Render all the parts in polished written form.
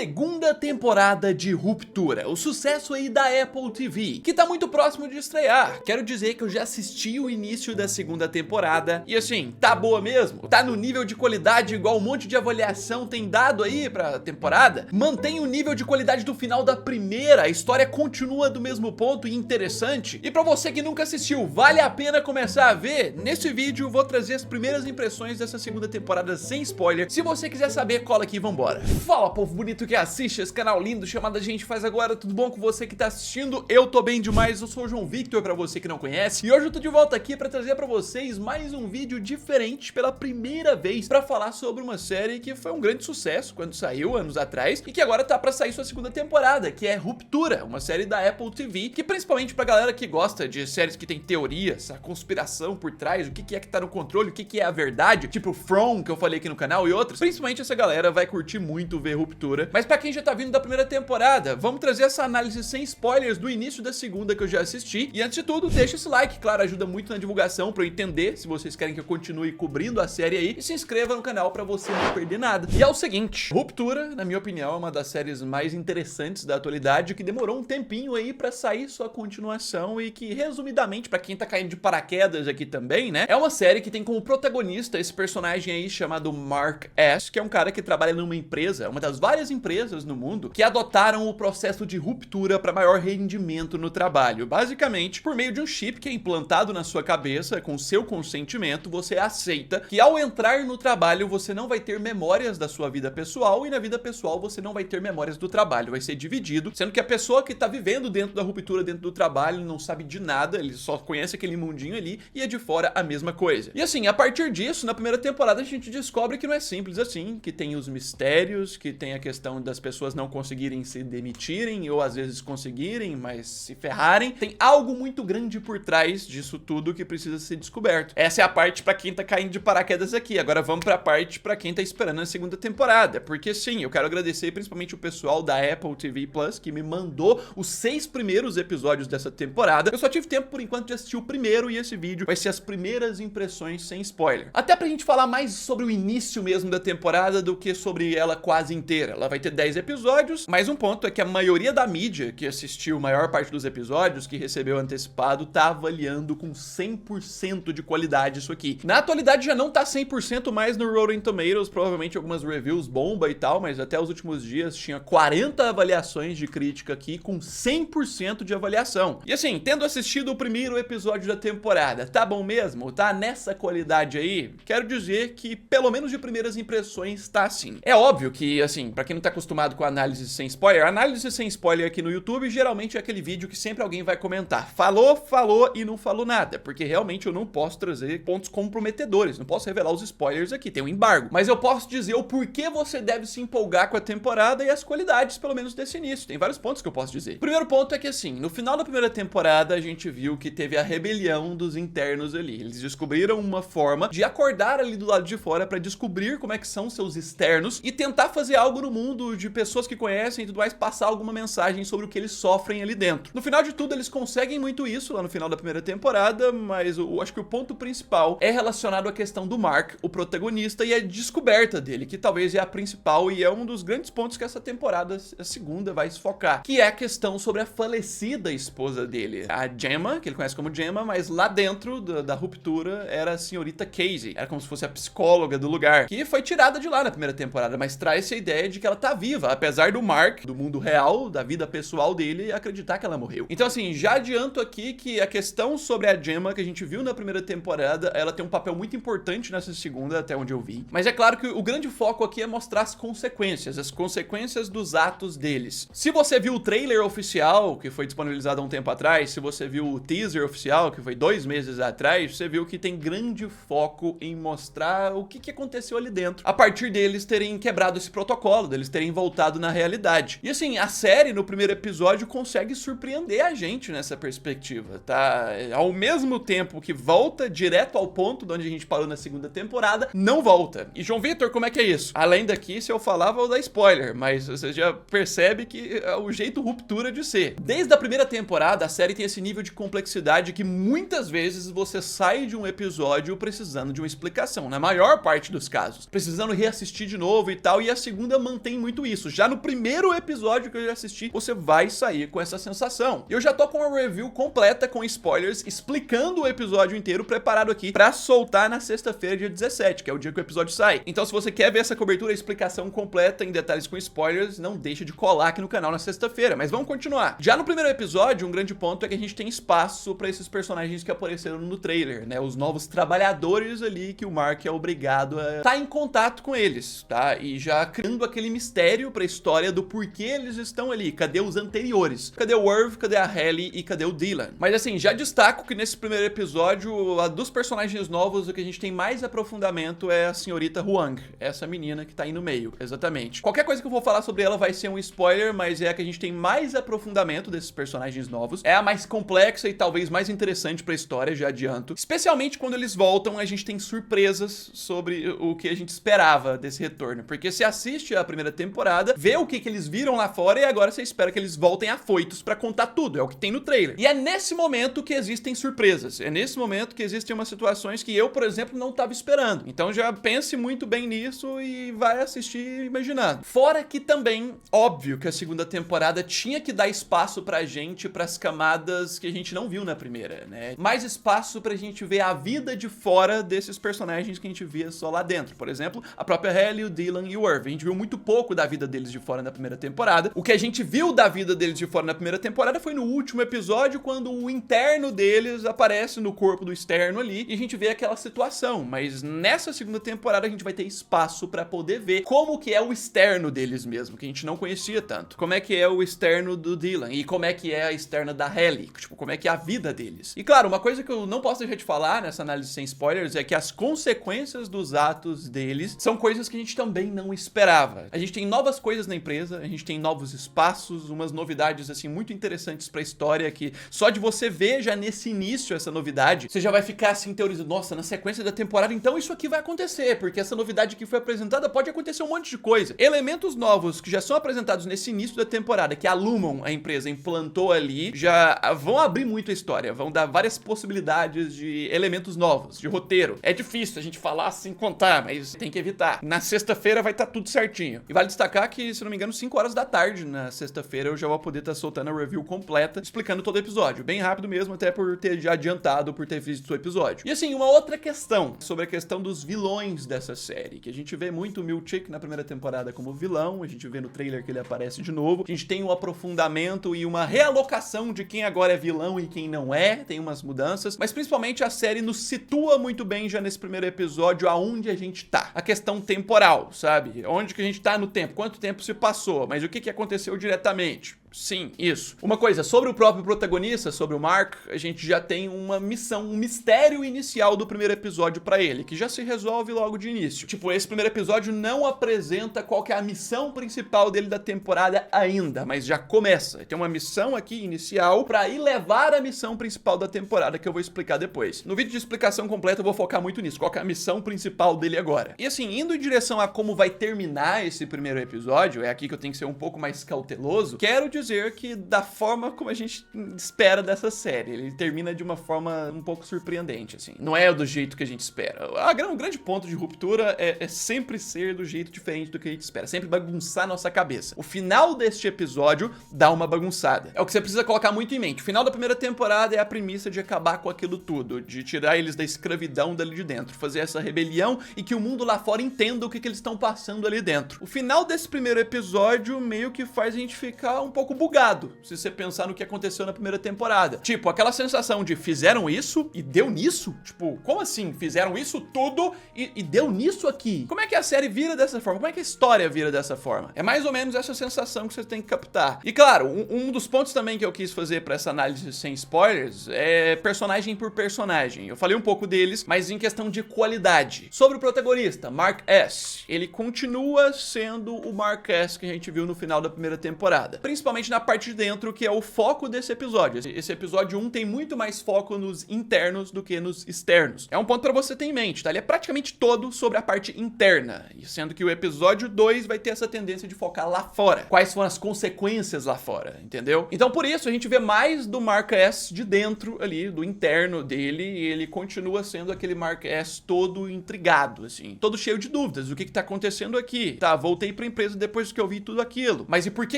segunda temporada de Ruptura, o sucesso aí da Apple TV, que tá muito próximo de estrear. Quero dizer que eu já assisti o início da segunda temporada e assim, tá boa mesmo? Tá no nível de qualidade igual um monte de avaliação tem dado aí pra temporada? Mantém o nível de qualidade do final da primeira, a história continua do mesmo ponto e interessante? E pra você que nunca assistiu, vale a pena começar a ver? Nesse vídeo eu vou trazer as primeiras impressões dessa segunda temporada sem spoiler. Se você quiser saber, cola aqui e vambora. Fala, povo bonito que assiste esse canal lindo chamado A Gente Faz Agora, tudo bom com você que tá assistindo? Eu tô bem demais, eu sou o João Victor, pra você que não conhece, e hoje eu tô de volta aqui pra trazer pra vocês mais um vídeo diferente pela primeira vez pra falar sobre uma série que foi um grande sucesso quando saiu, anos atrás, e que agora tá pra sair sua segunda temporada, que é Ruptura, uma série da Apple TV, que principalmente pra galera que gosta de séries que tem teorias, a conspiração por trás, o que é que tá no controle, o que é a verdade, tipo From, que eu falei aqui no canal, e outros, principalmente essa galera vai curtir muito ver Ruptura. Mas pra quem já tá vindo da primeira temporada, vamos trazer essa análise sem spoilers do início da segunda que eu já assisti. E antes de tudo, deixa esse like, claro, ajuda muito na divulgação pra eu entender se vocês querem que eu continue cobrindo a série aí. E se inscreva no canal pra você não perder nada. E é o seguinte, Ruptura, na minha opinião, é uma das séries mais interessantes da atualidade, que demorou um tempinho aí pra sair sua continuação e que, resumidamente, pra quem tá caindo de paraquedas aqui também, né, é uma série que tem como protagonista esse personagem aí chamado Mark S, que é um cara que trabalha numa empresa, uma das várias empresas no mundo, que adotaram o processo de ruptura para maior rendimento no trabalho. Basicamente, por meio de um chip que é implantado na sua cabeça, com seu consentimento, você aceita que ao entrar no trabalho, você não vai ter memórias da sua vida pessoal e na vida pessoal você não vai ter memórias do trabalho. Vai ser dividido, sendo que a pessoa que tá vivendo dentro da ruptura, dentro do trabalho, não sabe de nada, ele só conhece aquele mundinho ali e é de fora a mesma coisa. E assim, a partir disso, na primeira temporada a gente descobre que não é simples assim, que tem os mistérios, que tem a questão das pessoas não conseguirem se demitirem ou às vezes conseguirem, mas se ferrarem. Tem algo muito grande por trás disso tudo que precisa ser descoberto. Essa é a parte pra quem tá caindo de paraquedas aqui. Agora vamos pra parte pra quem tá esperando a segunda temporada, porque sim, eu quero agradecer principalmente o pessoal da Apple TV Plus que me mandou os 6 primeiros episódios dessa temporada. Eu só tive tempo por enquanto de assistir o primeiro e esse vídeo vai ser as primeiras impressões sem spoiler. Até pra gente falar mais sobre o início mesmo da temporada do que sobre ela quase inteira. Ela vai ter 10 episódios, mas um ponto é que a maioria da mídia que assistiu a maior parte dos episódios, que recebeu antecipado, tá avaliando com 100% de qualidade isso aqui. Na atualidade já não tá 100% mais no Rotten Tomatoes, provavelmente algumas reviews bomba e tal, mas até os últimos dias tinha 40 avaliações de crítica aqui com 100% de avaliação. E assim, tendo assistido o primeiro episódio da temporada, tá bom mesmo? Tá nessa qualidade aí? Quero dizer que pelo menos de primeiras impressões tá assim. É óbvio que, assim, pra quem não tá acostumado com análise sem spoiler, análise sem spoiler aqui no YouTube geralmente é aquele vídeo que sempre alguém vai comentar. Falou, falou e não falou nada, porque realmente eu não posso trazer pontos comprometedores, não posso revelar os spoilers aqui, tem um embargo. Mas eu posso dizer o porquê você deve se empolgar com a temporada e as qualidades, pelo menos desse início. Tem vários pontos que eu posso dizer. O primeiro ponto é que, assim, no final da primeira temporada a gente viu que teve a rebelião dos internos ali. Eles descobriram uma forma de acordar ali do lado de fora pra descobrir como é que são seus externos e tentar fazer algo no mundo de pessoas que conhecem e tudo mais, passar alguma mensagem sobre o que eles sofrem ali dentro. No final de tudo, eles conseguem muito isso lá no final da primeira temporada, mas eu acho que o ponto principal é relacionado à questão do Mark, o protagonista, e a descoberta dele, que talvez é a principal e é um dos grandes pontos que essa temporada, a segunda, vai se focar, que é a questão sobre a falecida esposa dele, a Gemma, que ele conhece como Gemma, mas lá dentro da ruptura era a senhorita Casey, era como se fosse a psicóloga do lugar, que foi tirada de lá na primeira temporada, mas traz essa ideia de que ela tá viva, apesar do Mark, do mundo real, da vida pessoal dele, acreditar que ela morreu. Então assim, já adianto aqui que a questão sobre a Gemma, que a gente viu na primeira temporada, ela tem um papel muito importante nessa segunda, até onde eu vi. Mas é claro que o grande foco aqui é mostrar as consequências dos atos deles. Se você viu o trailer oficial, que foi disponibilizado há um tempo atrás, se você viu o teaser oficial, que foi 2 meses atrás, você viu que tem grande foco em mostrar o que aconteceu ali dentro, a partir deles terem quebrado esse protocolo, deles terem voltado na realidade. E assim, a série no primeiro episódio consegue surpreender a gente nessa perspectiva, tá? Ao mesmo tempo que volta direto ao ponto de onde a gente parou na segunda temporada, não volta. E João Victor, como é que é isso? Além daqui, se eu falar, vou dar spoiler, mas você já percebe que é o jeito Ruptura de ser. Desde a primeira temporada, a série tem esse nível de complexidade que muitas vezes você sai de um episódio precisando de uma explicação, na maior parte dos casos. Precisando reassistir de novo e tal, e a segunda mantém muito isso. Já no primeiro episódio que eu já assisti, você vai sair com essa sensação. Eu já tô com uma review completa com spoilers, explicando o episódio inteiro, preparado aqui pra soltar na sexta-feira, dia 17, que é o dia que o episódio sai. Então, se você quer ver essa cobertura e explicação completa em detalhes com spoilers, não deixa de colar aqui no canal na sexta-feira. Mas vamos continuar. Já no primeiro episódio, um grande ponto é que a gente tem espaço pra esses personagens que apareceram no trailer, né? Os novos trabalhadores ali que o Mark é obrigado a estar em contato com eles, tá? E já criando aquele mistério pra história do porquê eles estão ali. Cadê os anteriores? Cadê o Irv? Cadê a Hailey? E cadê o Dylan? Mas assim, já destaco que nesse primeiro episódio, a dos personagens novos, o que a gente tem mais aprofundamento é a senhorita Huang, essa menina que tá aí no meio, exatamente. Qualquer coisa que eu vou falar sobre ela vai ser um spoiler, mas é a que a gente tem mais aprofundamento desses personagens novos. É a mais complexa e talvez mais interessante pra história, já adianto. Especialmente quando eles voltam, a gente tem surpresas sobre o que a gente esperava desse retorno. Porque você assiste a primeira temporada, vê o que eles viram lá fora e agora você espera que eles voltem afoitos pra contar tudo. É o que tem no trailer. E é nesse momento que existem surpresas. É nesse momento que existem umas situações que eu, por exemplo, não tava esperando. Então já pense muito bem nisso e vai assistir imaginando. Fora que também, óbvio que a segunda temporada tinha que dar espaço pra gente, pras camadas que a gente não viu na primeira, né? Mais espaço pra gente ver a vida de fora desses personagens que a gente via só lá dentro. Por exemplo, a própria Hailey, o Dylan e o Irv. A gente viu muito pouco da vida deles de fora na primeira temporada. O que a gente viu da vida deles de fora na primeira temporada foi no último episódio, quando o interno deles aparece no corpo do externo ali, e a gente vê aquela situação. Mas nessa segunda temporada a gente vai ter espaço pra poder ver como que é o externo deles mesmo, que a gente não conhecia tanto. Como é que é o externo do Dylan e como é que é a externa da Hailey, tipo, como é que é a vida deles. E claro, uma coisa que eu não posso deixar de falar nessa análise sem spoilers é que as consequências dos atos deles são coisas que a gente também não esperava. A gente tem novas coisas na empresa, a gente tem novos espaços, umas novidades assim muito interessantes pra história que só de você ver já nesse início essa novidade, você já vai ficar assim teorizando, nossa, na sequência da temporada então isso aqui vai acontecer, porque essa novidade que foi apresentada pode acontecer um monte de coisa. Elementos novos que já são apresentados nesse início da temporada, que a Lumon, a empresa, implantou ali, já vão abrir muito a história, vão dar várias possibilidades de elementos novos, de roteiro. É difícil a gente falar sem contar, mas tem que evitar. Na sexta-feira vai estar tudo certinho. E vale destacar que, se não me engano, 5 horas da tarde na sexta-feira eu já vou poder estar soltando a review completa, explicando todo o episódio. Bem rápido mesmo, até por ter já adiantado, por ter visto o episódio. E assim, uma outra questão, sobre a questão dos vilões dessa série, que a gente vê muito o Milchick na primeira temporada como vilão, a gente vê no trailer que ele aparece de novo, a gente tem um aprofundamento e uma realocação de quem agora é vilão e quem não é, tem umas mudanças, mas principalmente a série nos situa muito bem já nesse primeiro episódio aonde a gente tá. A questão temporal, sabe? Onde que a gente tá no tempo, quanto tempo se passou, mas o que aconteceu diretamente? Sim, isso. Uma coisa, sobre o próprio protagonista, sobre o Mark, a gente já tem uma missão, um mistério inicial do primeiro episódio pra ele, que já se resolve logo de início. Tipo, esse primeiro episódio não apresenta qual que é a missão principal dele da temporada ainda, mas já começa. Tem uma missão aqui inicial pra ir levar a missão principal da temporada, que eu vou explicar depois. No vídeo de explicação completa eu vou focar muito nisso, qual que é a missão principal dele agora. E assim, indo em direção a como vai terminar esse primeiro episódio, é aqui que eu tenho que ser um pouco mais cauteloso, quero dizer que da forma como a gente espera dessa série, ele termina de uma forma um pouco surpreendente, assim. Não é do jeito que a gente espera. O grande ponto de ruptura é sempre ser do jeito diferente do que a gente espera, sempre bagunçar nossa cabeça. O final deste episódio dá uma bagunçada. É o que você precisa colocar muito em mente. O final da primeira temporada é a premissa de acabar com aquilo tudo, de tirar eles da escravidão dali de dentro, fazer essa rebelião e que o mundo lá fora entenda o que eles estão passando ali dentro. O final desse primeiro episódio meio que faz a gente ficar um pouco bugado, se você pensar no que aconteceu na primeira temporada. Tipo, aquela sensação de fizeram isso e deu nisso? Tipo, como assim? Fizeram isso tudo e deu nisso aqui? Como é que a série vira dessa forma? Como é que a história vira dessa forma? É mais ou menos essa sensação que você tem que captar. E claro, um dos pontos também que eu quis fazer pra essa análise sem spoilers é personagem por personagem. Eu falei um pouco deles, mas em questão de qualidade. Sobre o protagonista, Mark S. Ele continua sendo o Mark S que a gente viu no final da primeira temporada. Principalmente principalmente na parte de dentro, que é o foco desse episódio. Esse episódio 1 tem muito mais foco nos internos do que nos externos. É um ponto pra você ter em mente, tá? Ele é praticamente todo sobre a parte interna, e sendo que o episódio 2 vai ter essa tendência de focar lá fora. Quais foram as consequências lá fora, entendeu? Então por isso a gente vê mais do Mark S de dentro ali, do interno dele, e ele continua sendo aquele Mark S todo intrigado, assim, todo cheio de dúvidas. O que tá acontecendo aqui? Tá, voltei pra empresa depois que eu vi tudo aquilo. Mas e por que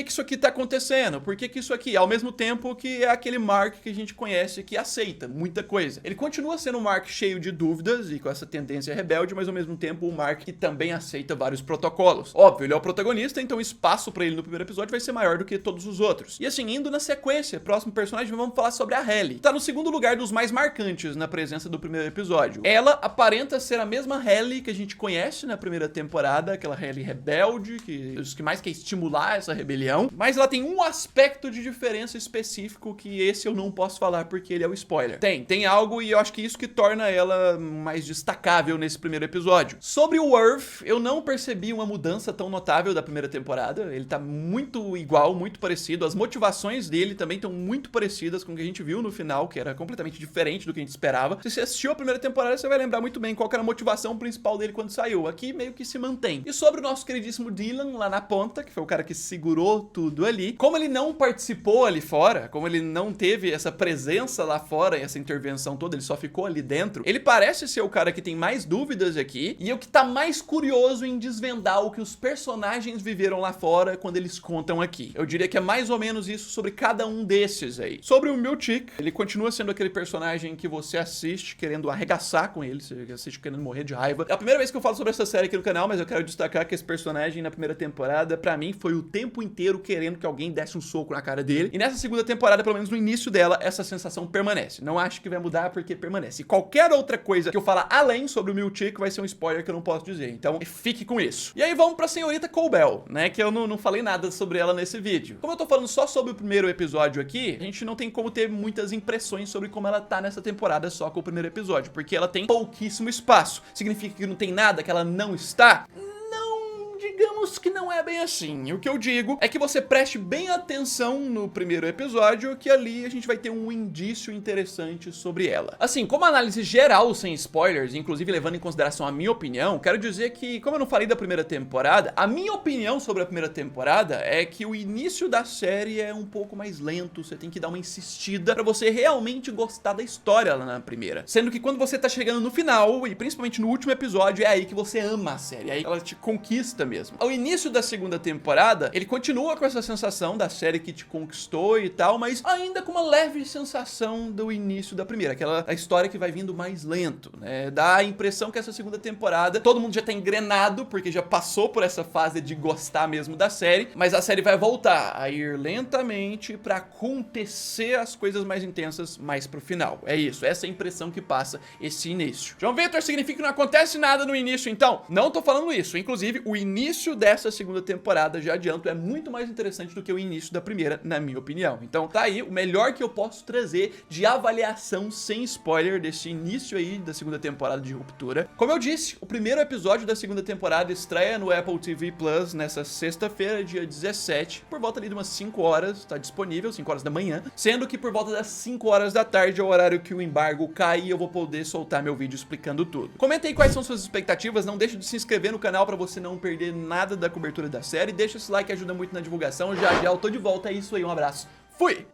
isso aqui tá acontecendo? Por que isso aqui? Ao mesmo tempo que é aquele Mark que a gente conhece que aceita muita coisa. Ele continua sendo um Mark cheio de dúvidas e com essa tendência rebelde, mas ao mesmo tempo um Mark que também aceita vários protocolos. Óbvio, ele é o protagonista, então o espaço pra ele no primeiro episódio vai ser maior do que todos os outros. E assim, indo na sequência, próximo personagem, vamos falar sobre a Hailey. Tá no segundo lugar dos mais marcantes na presença do primeiro episódio. Ela aparenta ser a mesma Hailey que a gente conhece na primeira temporada, aquela Hailey rebelde, que mais quer estimular essa rebelião, mas ela tem um aspecto de diferença específico que esse eu não posso falar porque ele é o spoiler. Tem algo, e eu acho que isso que torna ela mais destacável nesse primeiro episódio. Sobre o Worf, eu não percebi uma mudança tão notável da primeira temporada. Ele tá muito igual, muito parecido. As motivações dele também estão muito parecidas com o que a gente viu no final, que era completamente diferente do que a gente esperava. Se você assistiu a primeira temporada, você vai lembrar muito bem qual que era a motivação principal dele quando saiu. Aqui meio que se mantém. E sobre o nosso queridíssimo Dylan lá na ponta, que foi o cara que segurou tudo ali, como ele não participou ali fora, como ele não teve essa presença lá fora, essa intervenção toda, ele só ficou ali dentro, ele parece ser o cara que tem mais dúvidas aqui, e o que tá mais curioso em desvendar o que os personagens viveram lá fora quando eles contam aqui. Eu diria que é mais ou menos isso sobre cada um desses aí. Sobre o Milchick, ele continua sendo aquele personagem que você assiste querendo arregaçar com ele, você assiste querendo morrer de raiva. É a primeira vez que eu falo sobre essa série aqui no canal, mas eu quero destacar que esse personagem na primeira temporada, pra mim, foi o tempo inteiro querendo que alguém desse um soco na cara dele. E nessa segunda temporada, pelo menos no início dela, essa sensação permanece. Não acho que vai mudar porque permanece. E qualquer outra coisa que eu falar além sobre o Milchick vai ser um spoiler que eu não posso dizer. Então, fique com isso. E aí vamos pra senhorita Cobell, né? Que eu não falei nada sobre ela nesse vídeo. Como eu tô falando só sobre o primeiro episódio aqui, a gente não tem como ter muitas impressões sobre como ela tá nessa temporada só com o primeiro episódio, porque ela tem pouquíssimo espaço. Significa que não tem nada, que ela não está? Digamos que não é bem assim. O que eu digo é que você preste bem atenção no primeiro episódio, que ali a gente vai ter um indício interessante sobre ela. Assim, como análise geral, sem spoilers, inclusive levando em consideração a minha opinião, quero dizer que, como eu não falei da primeira temporada, a minha opinião sobre a primeira temporada é que o início da série é um pouco mais lento, você tem que dar uma insistida pra você realmente gostar da história lá na primeira. Sendo que quando você tá chegando no final, e principalmente no último episódio, é aí que você ama a série, é aí que ela te conquista mesmo. Ao início da segunda temporada, ele continua com essa sensação da série que te conquistou e tal, mas ainda com uma leve sensação do início da primeira, aquela história que vai vindo mais lento, né? Dá a impressão que essa segunda temporada, todo mundo já tá engrenado, porque já passou por essa fase de gostar mesmo da série, mas a série vai voltar a ir lentamente pra acontecer as coisas mais intensas mais pro final. É isso, essa é a impressão que passa esse início. João Vitor, significa que não acontece nada no início, então? Não tô falando isso, inclusive o início dessa segunda temporada, já adianto, é muito mais interessante do que o início da primeira, na minha opinião. Então tá aí o melhor que eu posso trazer de avaliação sem spoiler desse início aí da segunda temporada de Ruptura. Como eu disse, o primeiro episódio da segunda temporada estreia no Apple TV Plus nessa sexta-feira, dia 17, por volta ali de umas 5 horas, tá disponível, 5 horas da manhã, sendo que por volta das 5 horas da tarde é o horário que o embargo cai e eu vou poder soltar meu vídeo explicando tudo. Comenta aí quais são suas expectativas, não deixe de se inscrever no canal pra você não perder nada da cobertura da série, deixa esse like que ajuda muito na divulgação. Já eu tô de volta, é isso aí, um abraço, fui!